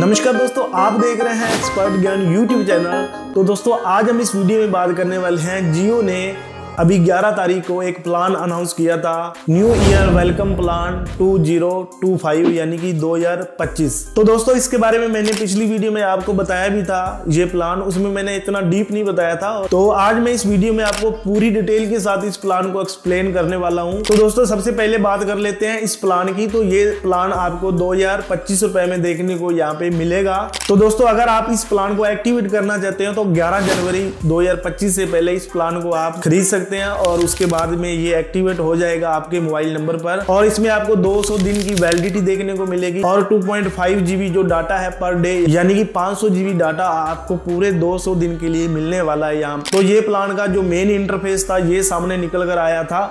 नमस्कार दोस्तों, आप देख रहे हैं एक्सपर्ट ज्ञान यूट्यूब चैनल। तो दोस्तों आज हम इस वीडियो में बात करने वाले हैं, जियो ने अभी 11 तारीख को एक प्लान अनाउंस किया था, न्यू ईयर वेलकम प्लान 2025 यानी कि 2025। तो दोस्तों इसके बारे में मैंने पिछली वीडियो में आपको बताया भी था ये प्लान, उसमें मैंने इतना डीप नहीं बताया था। तो आज मैं इस वीडियो में आपको पूरी डिटेल के साथ इस प्लान को एक्सप्लेन करने वाला हूँ। तो दोस्तों सबसे पहले बात कर लेते हैं इस प्लान की। तो ये प्लान आपको 2025 रुपए में देखने को यहाँ पे मिलेगा। तो दोस्तों अगर आप इस प्लान को एक्टिवेट करना चाहते हो तो 11 जनवरी 2025 से पहले इस प्लान को आप खरीद सकते हैं और उसके बाद में ये एक्टिवेट हो जाएगा आपके मोबाइल नंबर पर। और इसमें आपको 200 दिन की वैलिडिटी देखने को मिलेगी और 2.5 GB जो डाटा है पर डे, यानी कि 500 GB डाटा आपको पूरे 200 दिन के लिए मिलने वाला है यहाँ। तो ये प्लान का जो मेन इंटरफेस था ये सामने निकल कर आया था।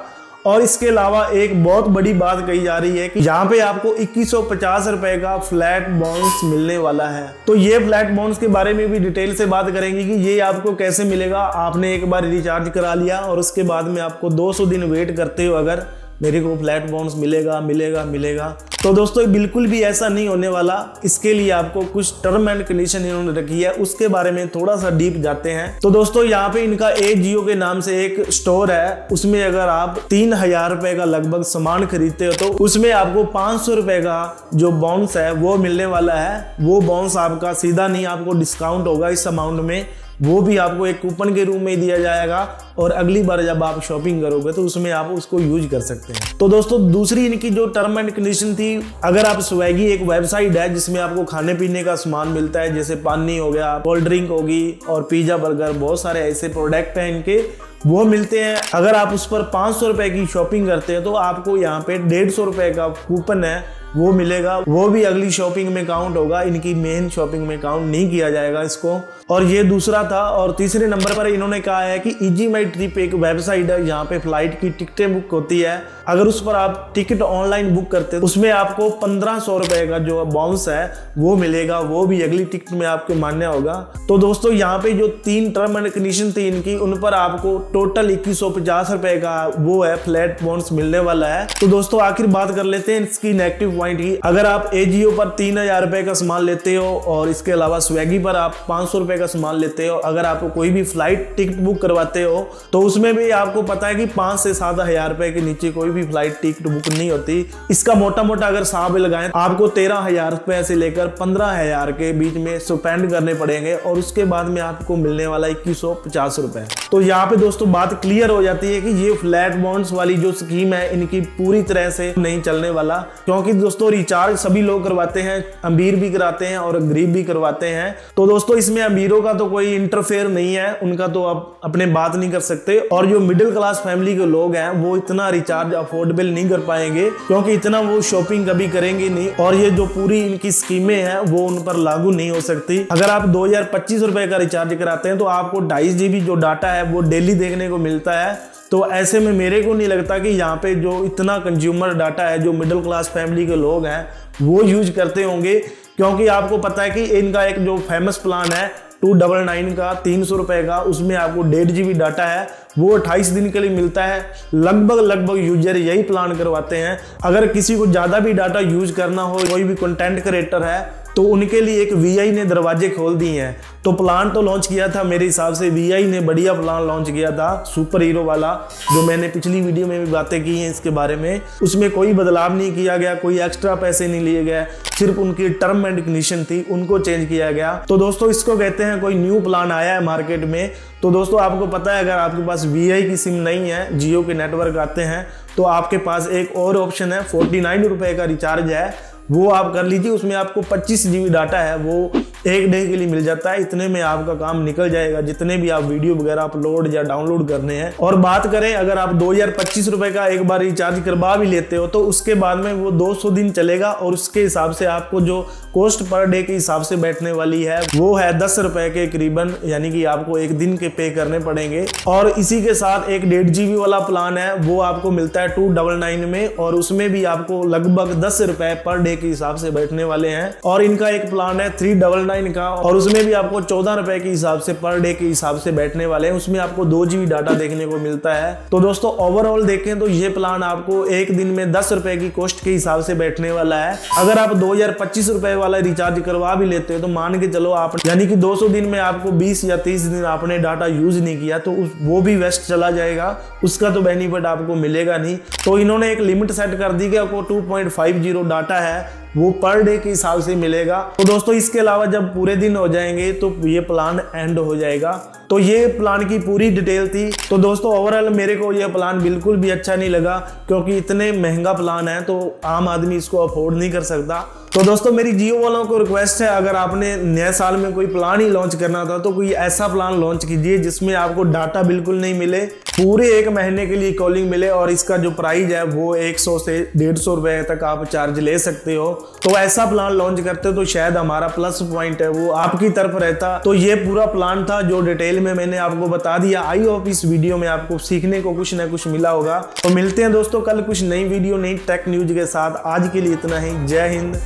और इसके अलावा एक बहुत बड़ी बात कही जा रही है कि यहाँ पे आपको 2150 रुपए का फ्लैट बोनस मिलने वाला है। तो ये फ्लैट बोनस के बारे में भी डिटेल से बात करेंगे कि ये आपको कैसे मिलेगा। आपने एक बार रिचार्ज करा लिया और उसके बाद में आपको 200 दिन वेट करते हो, अगर मेरे को फ्लैट बोनस मिलेगा। तो दोस्तों बिल्कुल भी ऐसा नहीं होने वाला। इसके लिए आपको कुछ टर्म एंड कंडीशन इन्होंने रखी है, उसके बारे में थोड़ा सा डीप जाते हैं। तो दोस्तों यहाँ पे इनका जियो के नाम से एक स्टोर है, उसमें अगर आप 3000 रुपए का लगभग सामान खरीदते हो तो उसमें आपको 500 रुपए का जो बोनस है वो मिलने वाला है। वो बोनस आपका सीधा नहीं, आपको डिस्काउंट होगा इस अमाउंट में, वो भी आपको एक कूपन के रूप में दिया जाएगा और अगली बार जब आप शॉपिंग करोगे तो उसमें आप उसको यूज कर सकते हैं। तो दोस्तों दूसरी इनकी जो टर्म एंड कंडीशन थी, अगर आप स्विगी एक वेबसाइट है जिसमें आपको खाने पीने का सामान मिलता है, जैसे पानी हो गया, कोल्ड ड्रिंक होगी और पिज्जा बर्गर, बहुत सारे ऐसे प्रोडक्ट हैं इनके, वो मिलते हैं। अगर आप उस पर 500 रुपए की शॉपिंग करते हैं तो आपको यहाँ पे 150 रुपए का कूपन है वो मिलेगा, वो भी अगली शॉपिंग में काउंट होगा, इनकी मेन शॉपिंग में काउंट नहीं किया जाएगा इसको। और ये दूसरा था। और तीसरे नंबर पर इन्होंने कहा है कि इजी माई ट्रिप एक वेबसाइट है, यहाँ पे फ्लाइट की टिकटें बुक होती है। अगर उस पर आप टिकट ऑनलाइन बुक करते हैं उसमें आपको 1500 रुपए का जो बोनस है वो मिलेगा, वो भी अगली टिकट में आपको मान्य होगा। तो दोस्तों यहाँ पे जो 3 टर्म एंड कंडीशन थी इनकी, उन पर आपको टोटल 2150 रुपए का वो है फ्लैट बोनस मिलने वाला है। तो दोस्तों आखिर बात कर लेते हैं इसकी नेगेटिव पॉइंट की। अगर आप जियो पर 3000 रुपए का सामान लेते हो और इसके अलावा स्विगी पर आप 500 रुपए का सामान लेते हो, अगर आप कोई भी फ्लाइट टिकट बुक करवाते हो तो उसमें भी आपको पता है कि 5 से 7000 रुपए के नीचे कोई भी फ्लाइट टिकट बुक नहीं होती। इसका मोटा मोटा अगर हिसाब लगाएं आपको 13,000 रुपए से लेकर 15,000 के बीच में स्पेंड करने पड़ेंगे और उसके बाद में आपको मिलने वाला 2150 रुपए। तो यहाँ पे दोस्तों बात क्लियर हो जाती है कि ये फ्लैट बोनस वाली जो स्कीम है इनकी पूरी तरह से नहीं चलने वाला, क्योंकि दोस्तों रिचार्ज सभी लोग करवाते हैं, अमीर भी कराते हैं और गरीब भी करवाते हैं। तो दोस्तों इसमें अमीरों का तो कोई इंटरफेयर नहीं है, उनका तो आप अपने बात नहीं कर सकते। और जो मिडिल क्लास फैमिली के लोग हैं वो इतना रिचार्ज अफोर्डेबल नहीं कर पाएंगे, क्योंकि इतना वो शॉपिंग कभी करेंगे नहीं और ये जो पूरी इनकी स्कीमें हैं वो उन पर लागू नहीं हो सकती। अगर आप 2025 रुपए का रिचार्ज कराते हैं तो आपको 2.5 GB जो डाटा है वो डेली देखने को मिलता है। तो ऐसे में मेरे को नहीं लगता कि यहाँ पे जो इतना कंज्यूमर डाटा है जो मिडिल क्लास फैमिली के लोग हैं वो यूज करते होंगे, क्योंकि आपको पता है कि इनका एक जो फेमस प्लान है 299 का 300 रुपए का, उसमें आपको 1.5 GB डाटा है वो 28 दिन के लिए मिलता है। लगभग यूजर यही प्लान करवाते हैं। अगर किसी को ज्यादा भी डाटा यूज करना हो, कोई भी कंटेंट क्रिएटर है, तो उनके लिए एक VI ने दरवाजे खोल दिए हैं। तो प्लान तो लॉन्च किया था मेरे हिसाब से VI ने, बढ़िया प्लान लॉन्च किया था सुपर हीरो वाला, जो मैंने पिछली वीडियो में भी बातें की हैं इसके बारे में। उसमें कोई बदलाव नहीं किया गया, कोई एक्स्ट्रा पैसे नहीं लिए गए, सिर्फ उनकी टर्म एंड कंडीशन थी उनको चेंज किया गया। तो दोस्तों इसको कहते हैं कोई न्यू प्लान आया है मार्केट में। तो दोस्तों आपको पता है अगर आपके पास VI की सिम नहीं है, जियो के नेटवर्क आते हैं, तो आपके पास एक और ऑप्शन है, 49 रुपए का रिचार्ज है, वो आप कर लीजिए। उसमें आपको 25 GB डाटा है वो एक डे के लिए मिल जाता है। इतने में आपका काम निकल जाएगा, जितने भी आप वीडियो वगैरह अपलोड या डाउनलोड करने हैं। और बात करें अगर आप 2025 रुपए का एक बार रिचार्ज करवा भी लेते हो तो उसके बाद में वो 200 दिन चलेगा और उसके हिसाब से आपको जो कॉस्ट पर डे के हिसाब से बैठने वाली है वो है 10 रुपए के करीबन, यानी कि आपको एक दिन के पे करने पड़ेंगे। और इसी के साथ एक 1.5 GB वाला प्लान है वो आपको मिलता है 299 में, और उसमें भी आपको लगभग 10 रुपए पर डे के हिसाब से बैठने वाले हैं। और इनका एक प्लान है 399 का, और उसमें भी आपको 14 रुपए के हिसाब से पर डे के हिसाब से बैठने वाले हैं। उसमें आपको 2 GB डाटा देखने को मिलता है। तो दोस्तों ओवरऑल देखें तो ये प्लान आपको एक दिन में 10 रुपए की कॉस्ट के हिसाब से बैठने वाला है। अगर आप 2025 रुपए वाला रिचार्ज करवा भी लेते हो तो मान के चलो आप, यानी कि 200 दिन में आपको 20 या 30 दिन आपने डाटा यूज नहीं किया तो वो भी वेस्ट चला जाएगा, उसका तो बेनिफिट आपको मिलेगा नहीं। तो इन्होंने एक लिमिट सेट कर दी कि आपको 2.50 डाटा है वो पर डे के हिसाब से मिलेगा। तो दोस्तों इसके अलावा जब पूरे दिन हो जाएंगे तो ये प्लान एंड हो जाएगा। तो ये प्लान की पूरी डिटेल थी। तो दोस्तों ओवरऑल मेरे को ये प्लान बिल्कुल भी अच्छा नहीं लगा, क्योंकि इतने महंगा प्लान है तो आम आदमी इसको अफोर्ड नहीं कर सकता। तो दोस्तों मेरी जियो वालों को रिक्वेस्ट है, अगर आपने नए साल में कोई प्लान ही लॉन्च करना था तो कोई ऐसा प्लान लॉन्च कीजिए जिसमें आपको डाटा बिल्कुल नहीं मिले, पूरे 1 महीने के लिए कॉलिंग मिले, और इसका जो प्राइस है वो 100 से 150 रुपए तक आप चार्ज ले सकते हो। तो ऐसा प्लान लॉन्च करते तो शायद हमारा प्लस पॉइंट है वो आपकी तरफ रहता। तो ये पूरा प्लान था जो डिटेल में मैंने आपको बता दिया। आई होप इस वीडियो में आपको सीखने को कुछ ना कुछ मिला होगा। तो मिलते हैं दोस्तों कल कुछ नई वीडियो नई टेक न्यूज के साथ। आज के लिए इतना ही। जय हिंद,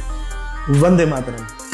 वंदे मातरम।